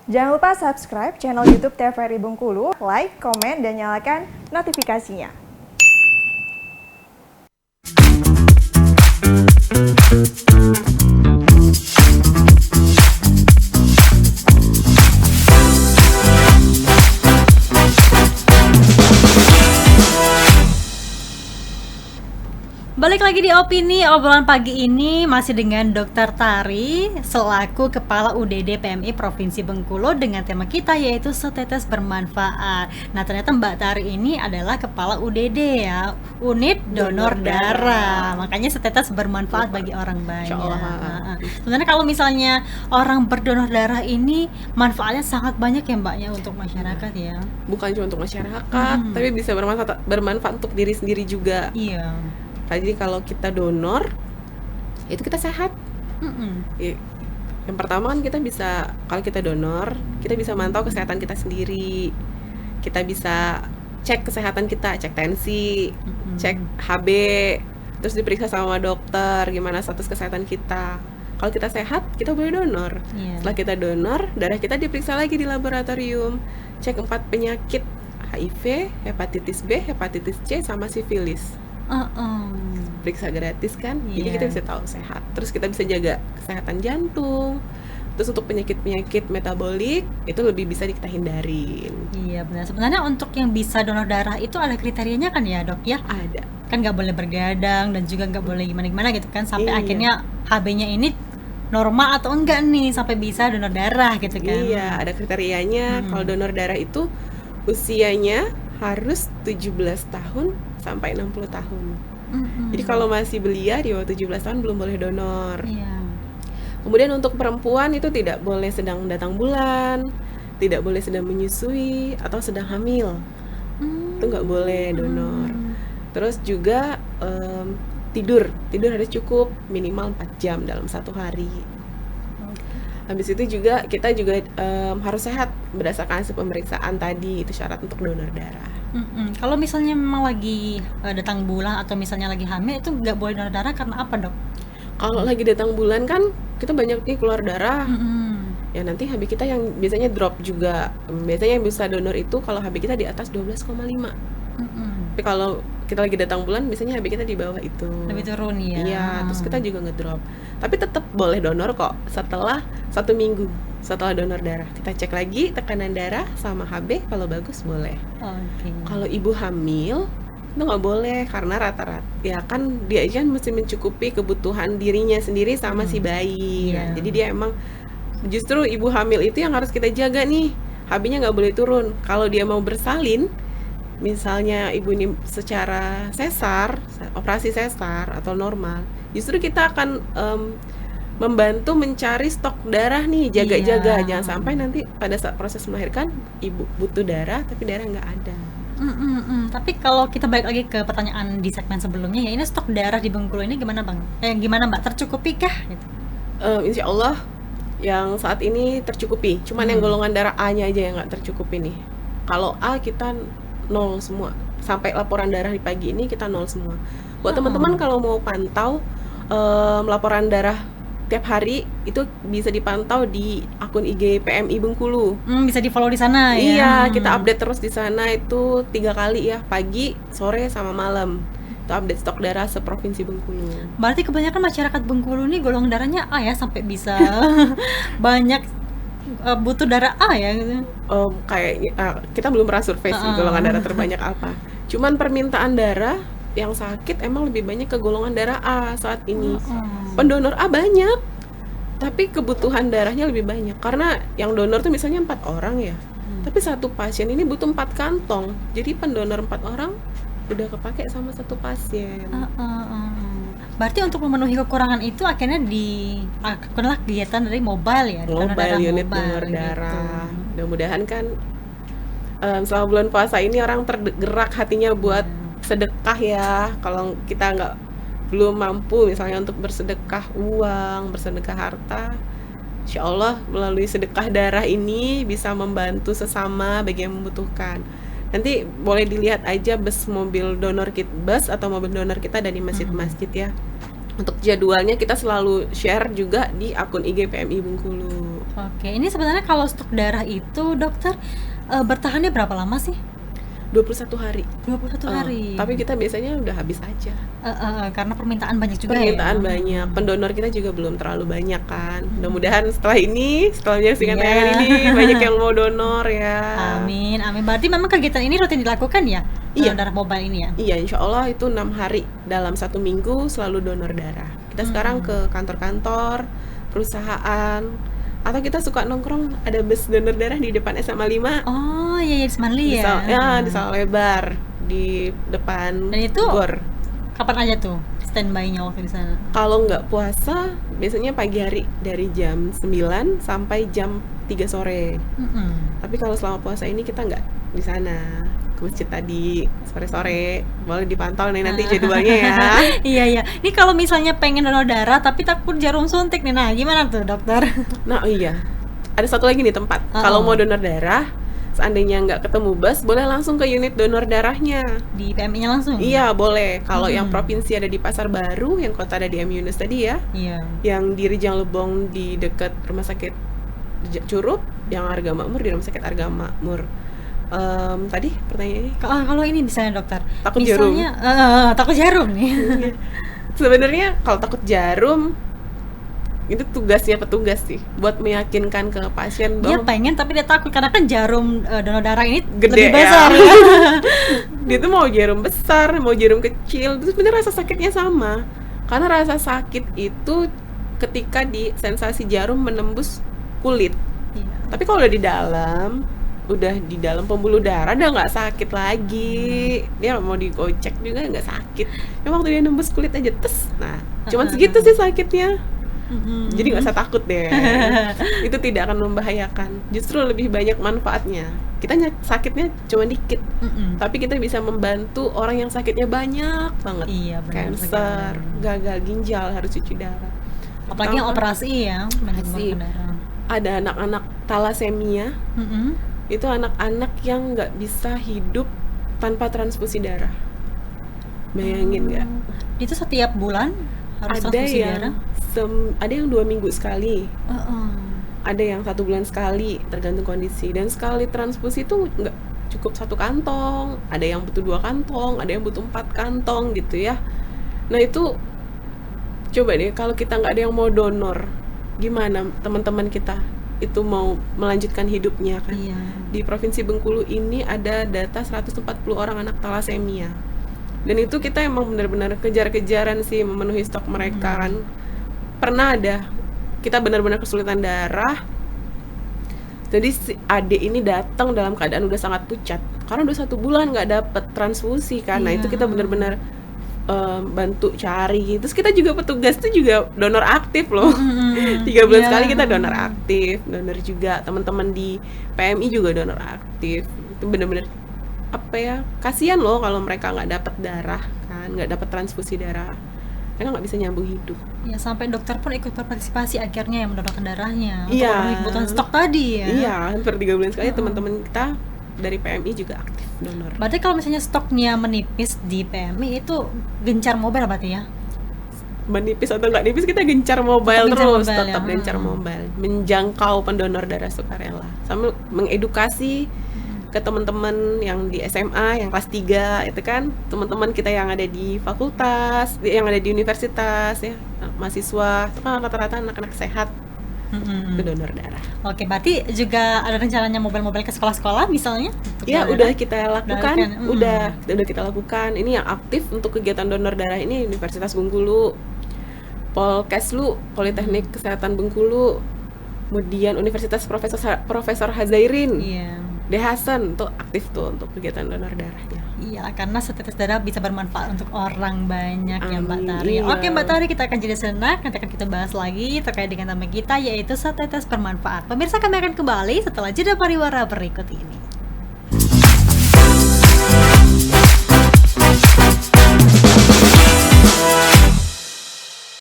Jangan lupa subscribe channel YouTube TVRI Bengkulu, like, komen, dan nyalakan notifikasinya. Balik lagi di Opini, obrolan pagi ini masih dengan Dr. Tari selaku Kepala UDD PMI Provinsi Bengkulu dengan tema kita yaitu setetes bermanfaat. Nah ternyata Mbak Tari ini adalah Kepala UDD ya, Unit Donor Darah. Makanya setetes bermanfaat bagi orang banyak. Sebenarnya kalau misalnya orang berdonor darah ini manfaatnya sangat banyak ya Mbak ya untuk masyarakat ya. Bukan cuma untuk masyarakat, tapi bisa bermanfaat untuk diri sendiri juga. Iya. Jadi kalau kita donor, itu kita sehat. Yang pertama kan kita bisa, kalau kita donor, kita bisa mantau kesehatan kita sendiri. Kita bisa cek kesehatan kita, cek tensi, cek HB, terus diperiksa sama dokter gimana status kesehatan kita. Kalau kita sehat, kita boleh donor. Setelah kita donor, darah kita diperiksa lagi di laboratorium, cek 4 penyakit, HIV, hepatitis B, hepatitis C, sama sifilis. Periksa gratis kan, jadi kita bisa tahu sehat. Terus kita bisa jaga kesehatan jantung. Terus untuk penyakit-penyakit metabolik itu lebih bisa kita hindarin. Iya benar. Sebenarnya untuk yang bisa donor darah itu ada kriterianya kan ya dok ya? Ada. Kan nggak boleh bergadang dan juga nggak boleh gimana-gimana gitu kan sampai akhirnya HB-nya ini normal atau enggak nih sampai bisa donor darah gitu kan? Iya, ada kriterianya. Kalau donor darah itu usianya harus 17 tahun sampai 60 tahun. Jadi kalau masih belia di bawah 17 tahun belum boleh donor. Kemudian untuk perempuan itu tidak boleh sedang datang bulan, tidak boleh sedang menyusui atau sedang hamil. Itu nggak boleh donor. Terus juga tidur harus cukup minimal 4 jam dalam satu hari. Habis itu juga kita juga harus sehat berdasarkan hasil pemeriksaan tadi, itu syarat untuk donor darah. Kalau misalnya memang lagi datang bulan atau misalnya lagi hamil itu nggak boleh donor darah karena apa dok? Kalau lagi datang bulan kan kita banyak nih keluar darah. Ya nanti HB kita yang biasanya drop juga. Biasanya yang bisa donor itu kalau HB kita di atas 12,5. Tapi kalau kita lagi datang bulan biasanya HB kita di bawah itu. Lebih turun ya. Iya, terus kita juga ngedrop. Tapi tetap boleh donor kok setelah 1 minggu setelah donor darah. Kita cek lagi tekanan darah sama HB, kalau bagus boleh. Kalau ibu hamil itu nggak boleh karena rata-rata ya kan dia kan mesti mencukupi kebutuhan dirinya sendiri sama si bayi. Jadi dia emang justru ibu hamil itu yang harus kita jaga nih. HB-nya nggak boleh turun. Kalau dia mau bersalin, misalnya ibu ini secara sesar, operasi sesar atau normal, justru kita akan membantu mencari stok darah nih, jaga-jaga jangan sampai nanti pada saat proses melahirkan ibu butuh darah tapi darah nggak ada. Tapi kalau kita balik lagi ke pertanyaan di segmen sebelumnya ya, ini stok darah di Bengkulu ini gimana bang? Gimana mbak, tercukupi kah? Gitu. Insya Allah yang saat ini tercukupi, cuman yang golongan darah A-nya aja yang nggak tercukupi nih. Kalau A kita 0 semua, sampai laporan darah di pagi ini kita 0 semua. Buat teman-teman kalau mau pantau laporan darah tiap hari itu bisa dipantau di akun IG PMI Bengkulu. Bisa di follow di sana ya. Iya, kita update terus di sana itu 3 kali ya, pagi, sore, sama malam. Itu update stok darah seprovinsi Bengkulu. Berarti kebanyakan masyarakat Bengkulu nih golongan darahnya A ya, sampai bisa banyak butuh darah A ya gitu. Kayaknya kita belum pernah survei sih golongan darah terbanyak apa. Cuman permintaan darah yang sakit emang lebih banyak ke golongan darah A saat ini. Pendonor A banyak, tapi kebutuhan darahnya lebih banyak. Karena yang donor tuh misalnya 4 orang ya, tapi satu pasien ini butuh 4 kantong. Jadi pendonor 4 orang udah kepake sama satu pasien. Berarti untuk memenuhi kekurangan itu akhirnya dilakukanlah kegiatan dari mobile ya, mobile unit donor darah. Mudah-mudahan kan selama bulan puasa ini orang tergerak hatinya buat sedekah ya. Kalau kita belum mampu misalnya untuk bersedekah uang, bersedekah harta, insya Allah melalui sedekah darah ini bisa membantu sesama bagi yang membutuhkan. Nanti boleh dilihat aja bus atau mobil donor kita dari masjid-masjid ya. Untuk jadwalnya kita selalu share juga di akun IG PMI Bengkulu. Oke, ini sebenarnya kalau stok darah itu dokter bertahannya berapa lama sih? 21 hari. 21 hari. Tapi kita biasanya udah habis aja. Karena permintaan banyak juga Permintaan ya. banyak. Pendonor kita juga belum terlalu banyak kan. Mudah-mudahan setelah menyaksikan Iya. tayangan ini banyak yang mau donor ya. Amin, amin. Berarti memang kegiatan ini rutin dilakukan ya? Iya. Darah mobile ini ya? Iya, insya Allah itu 6 hari dalam 1 minggu selalu donor darah. Kita sekarang ke kantor-kantor, perusahaan, atau kita suka nongkrong ada bus donor darah di depan SMA 5. Oh, iya, Ismanli ya. Di Sawah Lebar di depan Dan itu GOR. kapan aja tuh standby-nya waktu di sana? Kalau nggak puasa, biasanya pagi hari dari jam 9 sampai jam 3 sore. Tapi kalau selama puasa ini kita nggak di sana, ke masjid tadi sore-sore. Boleh dipantau nih nanti jadwalnya ya. Iya, iya. Ini kalau misalnya pengen donor darah tapi takut jarum suntik nih, nah gimana tuh dokter? Nah iya, ada satu lagi nih tempat. Kalau mau donor darah, seandainya nggak ketemu bus, boleh langsung ke unit donor darahnya. Di PMI-nya langsung? Iya boleh. Kalau yang provinsi ada di Pasar Baru, yang kota ada di M Yunus tadi ya. Iya. Yang di Rijang Lebong di dekat Rumah Sakit Curup, yang Arga Makmur di Rumah Sakit Arga Makmur. Tadi pertanyaannya? Kalau ini misalnya dokter, Takut misalnya takut jarum nih. Sebenarnya kalau takut jarum itu tugasnya petugas sih, buat meyakinkan ke pasien Dia bahwa pengen tapi dia takut karena kan jarum donor darah ini Gede lebih besar ya. ya. dia tuh mau jarum besar, mau jarum kecil, terus sebenarnya rasa sakitnya sama. Karena rasa sakit itu ketika di sensasi jarum menembus kulit. Iya. Tapi kalau udah di dalam pembuluh darah udah nggak sakit lagi. Dia mau digocek juga nggak sakit. Cuma waktu dia nembus kulit aja tes. Nah, cuman segitu sih sakitnya. Jadi nggak usah takut deh. Itu tidak akan membahayakan. Justru lebih banyak manfaatnya. Kita sakitnya cuma dikit, tapi kita bisa membantu orang yang sakitnya banyak banget. Iya, benar Cancer, sekali. gagal ginjal, harus cuci darah. Apalagi yang Pertama, operasi ya, banyak operasi. donor darah. Ada anak-anak thalassemia. Itu anak-anak yang nggak bisa hidup tanpa transfusi darah. Bayangin nggak? Itu setiap bulan harus Ada transfusi yang darah? ada yang 2 minggu sekali, Heeh. ada yang 1 bulan sekali, tergantung kondisi. Dan sekali transfusi itu nggak cukup 1 kantong, ada yang butuh 2 kantong, ada yang butuh 4 kantong gitu ya. Nah itu coba deh kalau kita nggak ada yang mau donor, gimana teman-teman kita itu mau melanjutkan hidupnya kan? Iya. Di Provinsi Bengkulu ini ada data 140 orang anak thalassemia. Dan itu kita emang benar-benar kejar-kejaran sih memenuhi stok mereka kan. Pernah ada kita benar-benar kesulitan darah. Jadi si adik ini datang dalam keadaan udah sangat pucat karena udah 1 bulan nggak dapet transfusi kan. Nah itu kita benar-benar bantu cari. Terus kita juga petugas itu juga donor aktif loh. 3 bulan Iya. sekali kita donor aktif, donor juga teman-teman di PMI juga donor aktif. Itu benar-benar apa ya, kasihan loh kalau mereka nggak dapat darah kan, nggak dapat transfusi darah, mereka nggak bisa nyambung hidup. Ya sampai dokter pun ikut berpartisipasi akhirnya yang mendonorkan darahnya Iya. untuk memenuhi kebutuhan stok tadi ya. Iya, hampir 3 bulan sekali teman-teman kita dari PMI juga aktif donor. Berarti kalau misalnya stoknya menipis di PMI itu gencar mobile berarti ya? Menipis atau nggak nipis kita gencar mobile Tetap gencar terus, mobile tetap ya. gencar mobile, menjangkau pendonor darah sukarela, sambil mengedukasi ke teman-teman yang di SMA, yang kelas 3 itu kan, teman-teman kita yang ada di fakultas, yang ada di universitas ya, mahasiswa, itu kan rata-rata anak-anak sehat, itu donor darah. Oke, berarti juga ada rencananya mobile-mobile ke sekolah-sekolah misalnya? untuk Ya donor udah darah? kita lakukan, udah kita lakukan. Ini yang aktif untuk kegiatan donor darah ini Universitas Bengkulu, Polkeslu, Politeknik Kesehatan Bengkulu, kemudian Universitas Profesor Hazairin, Iya. D. Hasan tuh aktif tuh untuk kegiatan donor darahnya. Iya, karena setetes darah bisa bermanfaat untuk orang banyak ya Mbak Amin, Tari. iya. Oke Mbak Tari, kita akan jadi sejenak, nanti akan kita bahas lagi terkait dengan tema kita yaitu setetes bermanfaat. Pemirsa, kami akan kembali setelah jeda pariwara berikut ini.